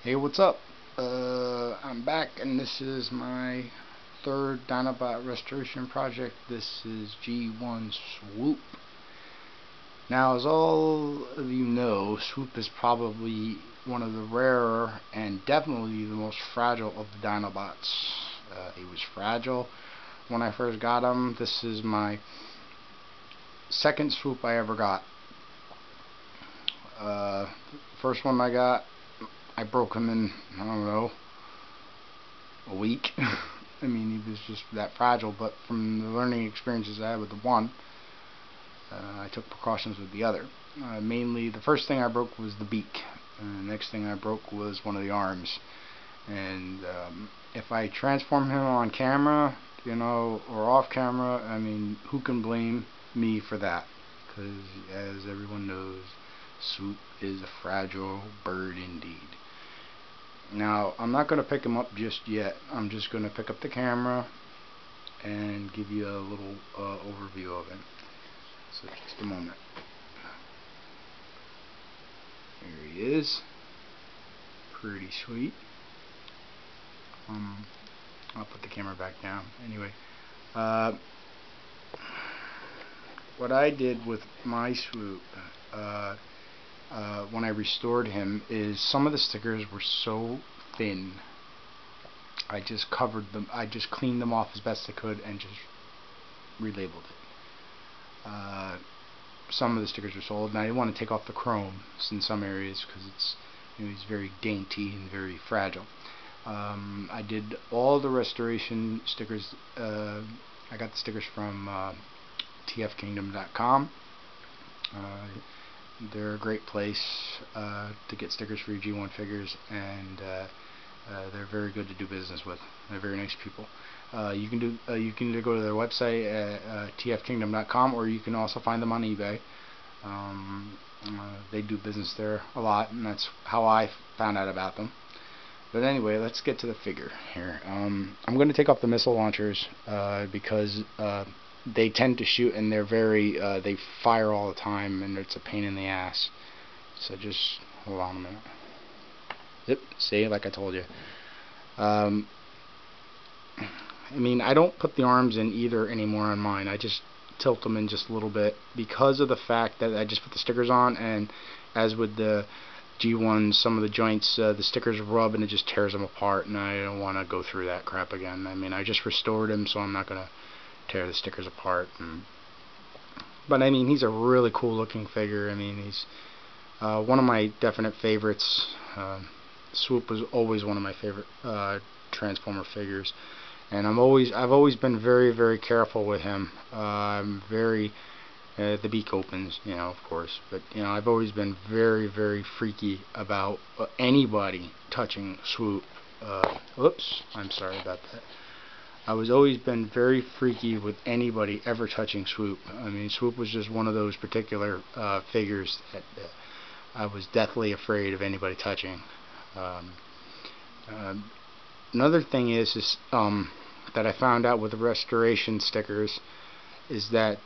Hey, what's up? I'm back, and this is my third Dinobot restoration project. This is G1 Swoop. Now, as all of you know, Swoop is probably one of the rarer and definitely the most fragile of the Dinobots. He was fragile when I first got him. This is my second Swoop I ever got. First one I got, I broke him in, I don't know, a week. I mean, he was just that fragile, but from the learning experiences I had with the one, I took precautions with the other. Mainly, the first thing I broke was the beak. The next thing I broke was one of the arms. And if I transform him on camera, or off camera, I mean, who can blame me for that? Because, as everyone knows, Swoop is a fragile bird indeed. Now, I'm not going to pick him up just yet. I'm just going to pick up the camera and give you a little overview of him. So, just a moment. There he is. Pretty sweet. I'll put the camera back down. Anyway, what I did with my Swoop when I restored him is some of the stickers were so thin. I just covered them. I just cleaned them off as best I could and just relabeled it. Some of the stickers were sold, and I didn't want to take off the chrome in some areas because it's he's very dainty and very fragile. I did all the restoration stickers. I got the stickers from TF Kindom.com. They're a great place to get stickers for your G1 figures, and they're very good to do business with. They're very nice people. You can either go to their website at tfkingdom.com, or you can also find them on eBay. They do business there a lot, and that's how I found out about them. But anyway, let's get to the figure here. I'm going to take off the missile launchers because they tend to shoot, and they're they fire all the time, and it's a pain in the ass. So just hold on a minute. Yep, see, like I told you. I mean, I don't put the arms in either anymore on mine. I just tilt them in just a little bit because of the fact that I just put the stickers on, and as with the G1s, some of the joints, the stickers rub and it just tears them apart, and I don't want to go through that crap again. I mean, I just restored him, so I'm not going to tear the stickers apart. But I mean, he's a really cool looking figure. I mean, he's one of my definite favorites. Swoop was always one of my favorite Transformer figures, and I've always been very careful with him. I'm very the beak opens, of course, but I've always been very freaky about anybody touching Swoop. Oops, I'm sorry about that. I was always been very freaky with anybody ever touching Swoop. I mean, Swoop was just one of those particular figures that I was deathly afraid of anybody touching. Another thing is that I found out with the restoration stickers is that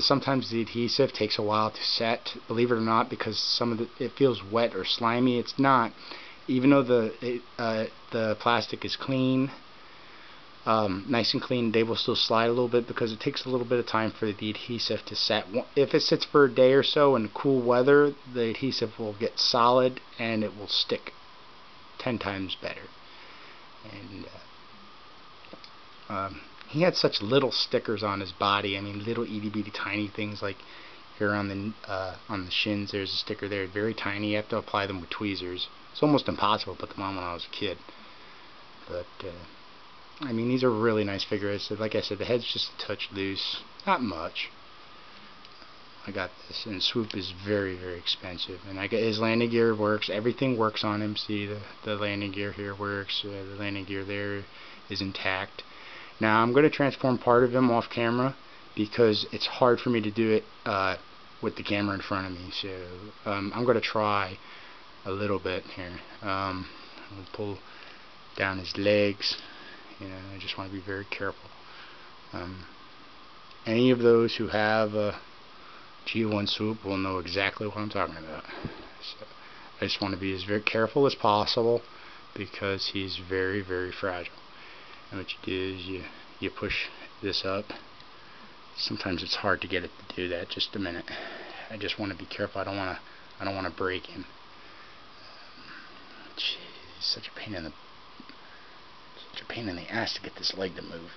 sometimes the adhesive takes a while to set. Believe it or not, because it feels wet or slimy. It's not. Even though the plastic is clean, nice and clean, they will still slide a little bit because it takes a little bit of time for the adhesive to set. If it sits for a day or so in cool weather, the adhesive will get solid and it will stick 10 times better. And he had such little stickers on his body. I mean, little itty bitty tiny things, like here on the shins. There's a sticker there, very tiny. You have to apply them with tweezers. It's almost impossible to put them on when I was a kid. But I mean, these are really nice figures. Like I said, the head's just a touch loose, not much. I got this, and Swoop is very expensive, and I get his landing gear works. Everything works on him. See, the landing gear here works. The landing gear there is intact. Now I'm going to transform part of him off camera because it's hard for me to do it with the camera in front of me. So I'm going to try a little bit here. I'll pull down his legs. I just want to be very careful. Any of those who have a G1 Swoop will know exactly what I'm talking about. So I just want to be as very careful as possible because he's very, very fragile. And what you do is you push this up. Sometimes it's hard to get it to do that. Just a minute. I just want to be careful. I don't want to break him. Jeez, such a pain in the ass to get this leg to move.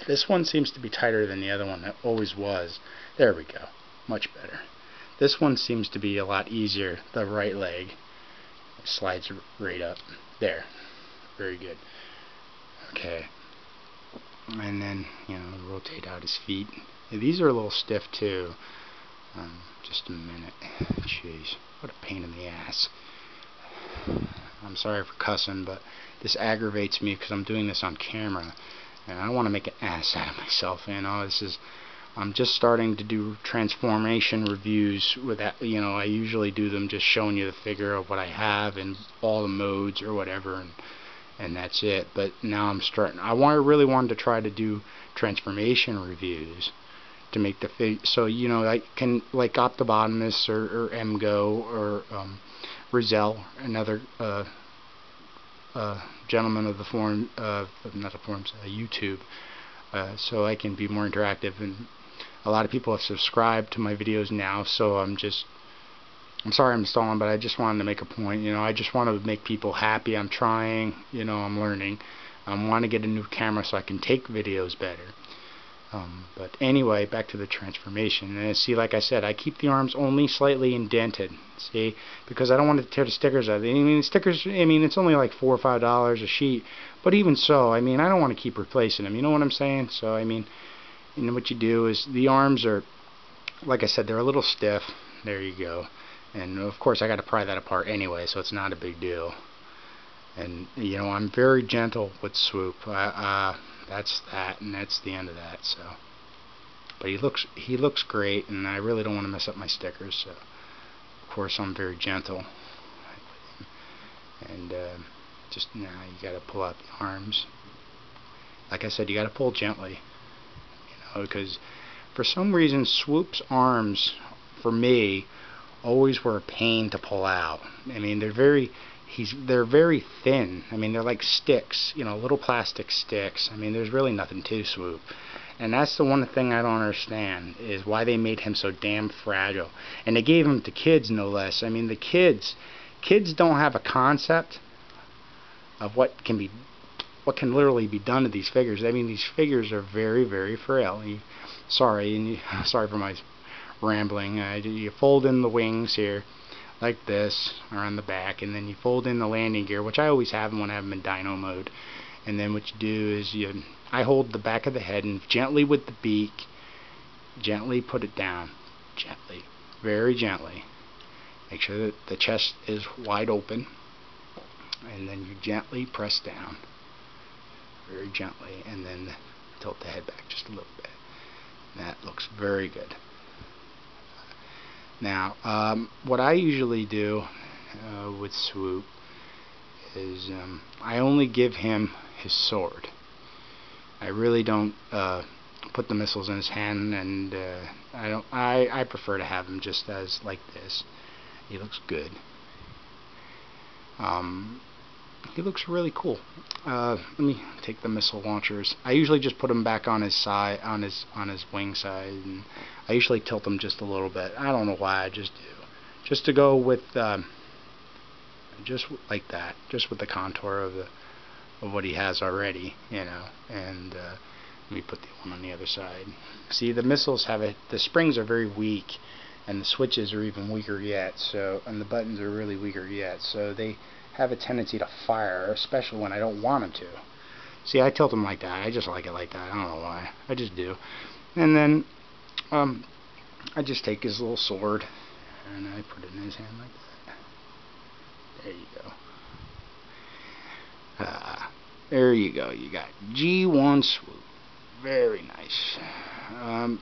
This one seems to be tighter than the other one. That always was. There we go. Much better. This one seems to be a lot easier. The right leg slides right up. There. Very good. Okay. And then, rotate out his feet. These are a little stiff too. Just a minute. Jeez. What a pain in the ass. I'm sorry for cussing, but this aggravates me because I'm doing this on camera. And I don't want to make an ass out of myself. I'm just starting to do transformation reviews with that. I usually do them just showing you the figure of what I have and all the modes or whatever, and that's it. But now I'm starting. I really wanted to try to do transformation reviews to make the figure. So I can, like Optibotimus or Emgo or Rizal, another gentleman of the forum, not the forums, YouTube, so I can be more interactive. And a lot of people have subscribed to my videos now, so I'm sorry I'm stalling, but I just wanted to make a point. I just want to make people happy. I'm trying, I'm learning. I want to get a new camera so I can take videos better. But anyway, back to the transformation. And see, like I said, I keep the arms only slightly indented. See, because I don't want to tear the stickers out. Stickers, it's only like $4 or $5 a sheet. But even so, I don't want to keep replacing them. You know what I'm saying? So, what you do is the arms are, like I said, they're a little stiff. There you go. And of course, I got to pry that apart anyway, so it's not a big deal. And I'm very gentle with Swoop. That's that, and that's the end of that. So, but he looks great, and I really don't want to mess up my stickers. So, of course, I'm very gentle. And just now, you got to pull out the arms. Like I said, you got to pull gently, because for some reason, Swoop's arms, for me, always were a pain to pull out. They're very thin. They're like sticks, little plastic sticks. There's really nothing to Swoop. And that's the one thing I don't understand, is why they made him so damn fragile. And they gave him to kids, no less. The kids don't have a concept of what can literally be done to these figures. These figures are very, very frail. Sorry for my rambling. You fold in the wings here, like this, or on the back, and then you fold in the landing gear, which I always have them when I have them in Dino mode. And then what you do is I hold the back of the head and gently with the beak, gently put it down, gently, very gently. Make sure that the chest is wide open, and then you gently press down, very gently, and then tilt the head back just a little bit. That looks very good. Now, what I usually do with Swoop is I only give him his sword. I really don't put the missiles in his hand, and I prefer to have him just as like this. He looks good. He looks really cool. Let me take the missile launchers. I usually just put them back on his side, on his wing side, and I usually tilt them just a little bit. I don't know why, I just do. Just to go with, just like that, just with the contour of what he has already, And let me put the one on the other side. See, the missiles the springs are very weak, and the switches are even weaker yet. So, and the buttons are really weaker yet. So they have a tendency to fire, especially when I don't want them to. See, I tilt them like that. I just like it like that. I don't know why. I just do. And then I just take his little sword and I put it in his hand like that. There you go. There you go. You got G1 Swoop. Very nice.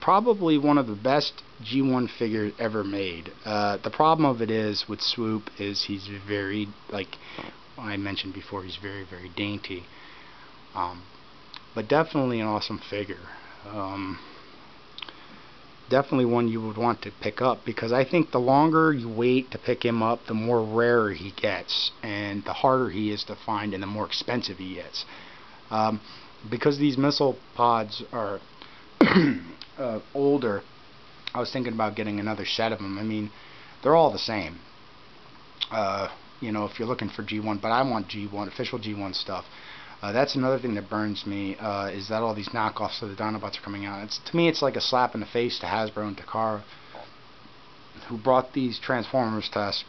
Probably one of the best G1 figures ever made. The problem of it is with Swoop is he's very, like I mentioned before, he's very, very dainty. But definitely an awesome figure. definitely one you would want to pick up, because I think the longer you wait to pick him up, the more rare he gets, and the harder he is to find, and the more expensive he gets. Because these missile pods are older, I was thinking about getting another set of them. I mean, they're all the same. You know, if you're looking for G1, but I want G1, official G1 stuff. That's another thing that burns me, is that all these knockoffs of the Dinobots are coming out. To me, it's like a slap in the face to Hasbro and Takara, who brought these Transformers to us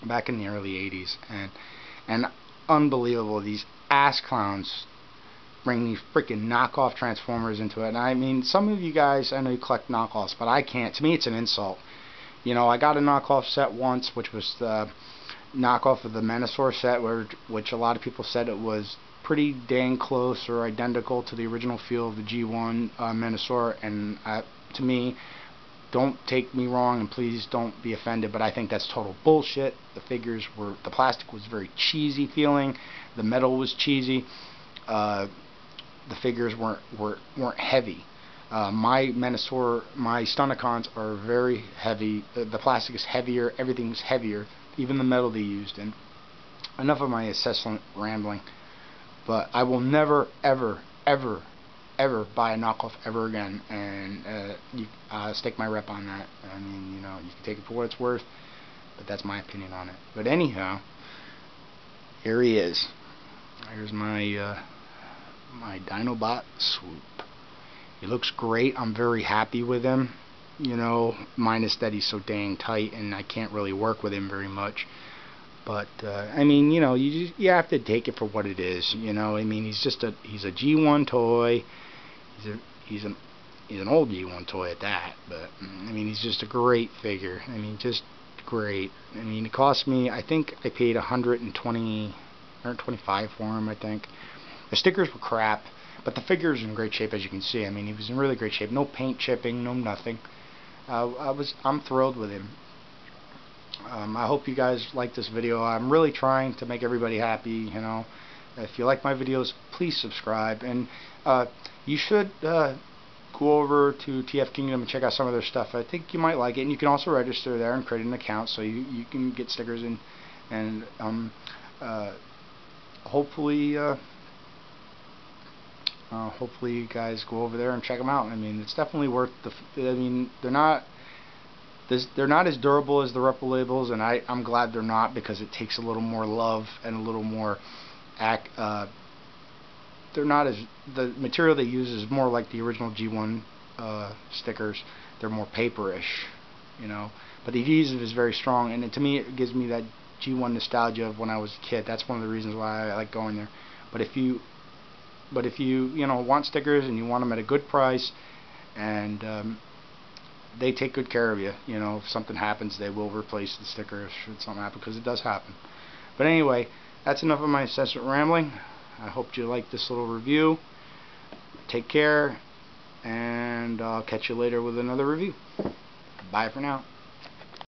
back in the early 80s. And unbelievable, these ass clowns bring these freaking knockoff Transformers into it. And I mean, some of you guys, I know you collect knockoffs, but I can't. To me, it's an insult. You know, I got a knockoff set once, which was the knockoff of the Menasor set, which a lot of people said it was pretty dang close or identical to the original feel of the G1 Menasor. And to me, don't take me wrong, and please don't be offended, but I think that's total bullshit. The plastic was very cheesy feeling, the metal was cheesy, the figures weren't heavy. My Menasor, my Stunticons are very heavy. The plastic is heavier, everything's heavier, even the metal they used. And enough of my incessant rambling, but I will never, ever, ever, ever buy a knockoff ever again, and stake my rep on that. I mean, you know, you can take it for what it's worth, but that's my opinion on it. But anyhow, here he is. Here's my my Dinobot Swoop. He looks great. I'm very happy with him. You know, minus that he's so dang tight and I can't really work with him very much. But I mean, you know, you have to take it for what it is. You know, I mean, he's a G1 toy. He's an old G1 toy at that. But I mean, he's just a great figure. I mean, just great. I mean, it cost me, I think I paid $125 for him. I think the stickers were crap, but the figure's in great shape, as you can see. I mean, he was in really great shape. No paint chipping, no nothing. I'm thrilled with him. I hope you guys like this video. I'm really trying to make everybody happy, you know. If you like my videos, please subscribe, and you should go over to TF Kindom and check out some of their stuff. I think you might like it, and you can also register there and create an account so you can get stickers and hopefully hopefully you guys go over there and check them out. I mean, it's definitely worth I mean, they're not as durable as the Repro labels, and I'm glad they're not, because it takes a little more love and a little more they're not as, the material they use is more like the original G1 stickers. They're more paperish, you know, but the adhesive is very strong, and to me it gives me that G1 nostalgia of when I was a kid. That's one of the reasons why I like going there. But if you you know, want stickers and you want them at a good price, and they take good care of you. You know, if something happens, they will replace the stickers should something happen, because it does happen. But anyway, that's enough of my incessant rambling. I hope you liked this little review. Take care, and I'll catch you later with another review. Bye for now.